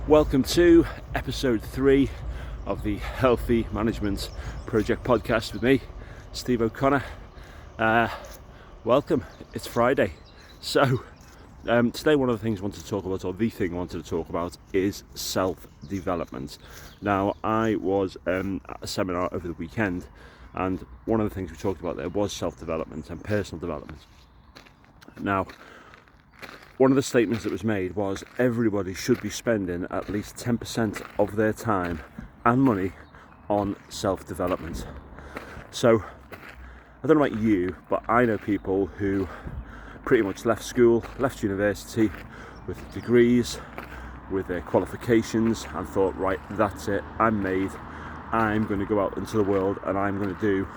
Welcome to episode 3 of the Healthy Management Project podcast with me, Steve O'Connor. Welcome, it's Friday. So today one of the things I wanted to talk about, or the thing I wanted to talk about, is self-development. Now, I was at a seminar over the weekend, and one of the things we talked about there was self-development and personal development. Now, one of the statements that was made was everybody should be spending at least 10% of their time and money on self-development. So, I don't know about you, but I know people who pretty much left school, left university with degrees, with their qualifications, and thought, right, that's it, I'm made, I'm going to go out into the world and I'm going to do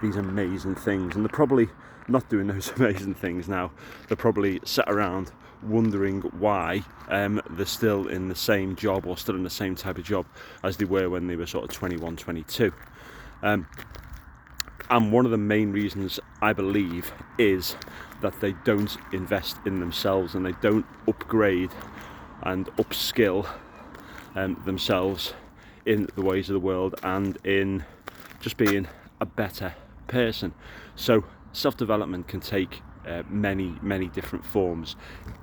these amazing things. And they're probably not doing those amazing things now. They're probably sat around wondering why they're still in the same job, or still in the same type of job as they were when they were sort of 21, 22. And one of the main reasons, I believe, is that they don't invest in themselves and they don't upgrade and upskill themselves in the ways of the world and in just being a better person. So self-development can take many different forms.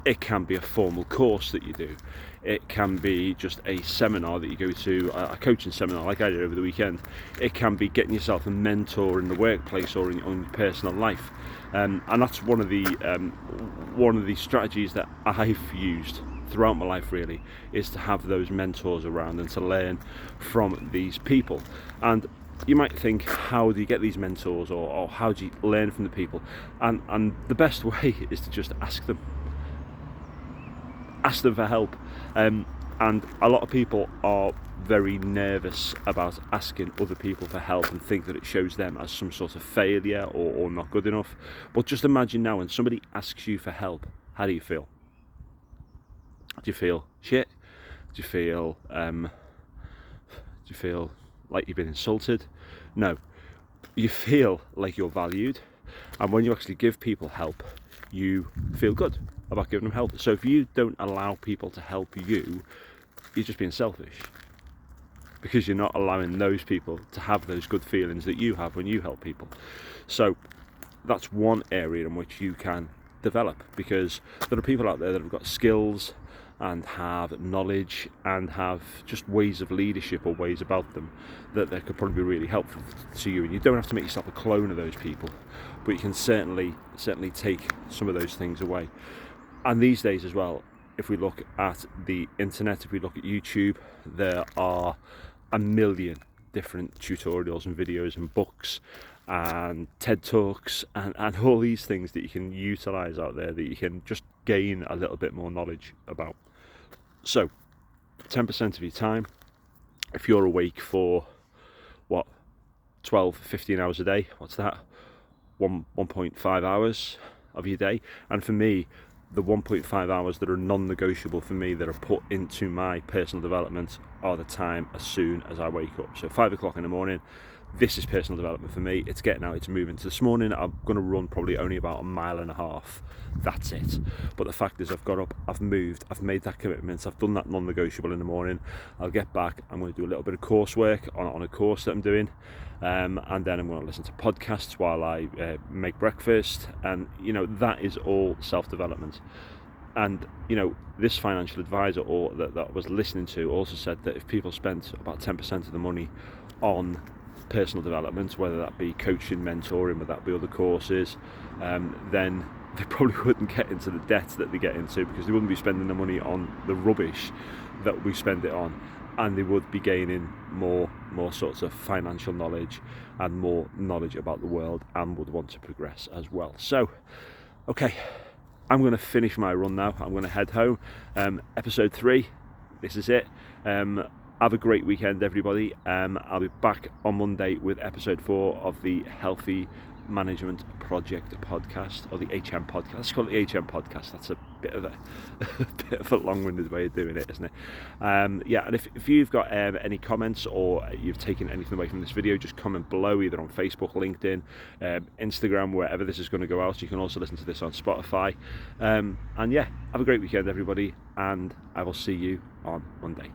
It can be a formal course that you do. It can be just a seminar that you go to, a coaching seminar like I did over the weekend. It can be getting yourself a mentor in the workplace or in your own personal life. And that's one of the strategies that I've used throughout my life, really, is to have those mentors around and to learn from these people. And you might think, how do you get these mentors, or how do you learn from the people? And the best way is to just ask them for help. And a lot of people are very nervous about asking other people for help and think that it shows them as some sort of failure or not good enough. But just imagine now, when somebody asks you for help, how do you feel? Do you feel shit? Do you feel like you've been insulted? No, you feel like you're valued, and when you actually give people help, you feel good about giving them help. So if you don't allow people to help you, you're just being selfish, because you're not allowing those people to have those good feelings that you have when you help people. So that's one area in which you can develop, because there are people out there that have got skills and have knowledge and have just ways of leadership or ways about them that could probably be really helpful to you. And you don't have to make yourself a clone of those people, but you can certainly take some of those things away. And these days as well, if we look at the internet, if we look at YouTube, there are a million different tutorials and videos and books and TED Talks and all these things that you can utilize out there, that you can just gain a little bit more knowledge about. So 10% of your time, if you're awake for 12-15 hours a day, what's that, 1.5 hours of your day? And for me, the 1.5 hours that are non-negotiable for me, that are put into my personal development, are the time as soon as I wake up. So 5 o'clock in the morning, this is personal development for me. It's getting out, it's moving. So this morning I'm going to run probably only about 1.5 miles. That's it. But the fact is, I've got up, I've moved, I've made that commitment, I've done that non-negotiable in the morning. I'll get back, I'm going to do a little bit of coursework on a course that I'm doing, and then I'm going to listen to podcasts while I make breakfast. And that is all self-development. And this financial advisor that I was listening to also said that if people spent about 10% of the money on personal development, whether that be coaching, mentoring, whether that be other courses, then they probably wouldn't get into the debt that they get into, because they wouldn't be spending the money on the rubbish that we spend it on, and they would be gaining more sorts of financial knowledge and more knowledge about the world, and would want to progress as well. So, okay, I'm going to finish my run now. I'm going to head home. Episode 3, this is it. Have a great weekend, everybody. I'll be back on Monday with episode 4 of the Healthy Management Project podcast, or the HM podcast. Let's call it the HM podcast. That's a bit of a bit of a long-winded way of doing it, isn't it? Yeah, and if you've got any comments or you've taken anything away from this video, just comment below, either on Facebook, LinkedIn, Instagram, wherever this is going to go out. You can also listen to this on Spotify. And yeah, have a great weekend, everybody, and I will see you on Monday.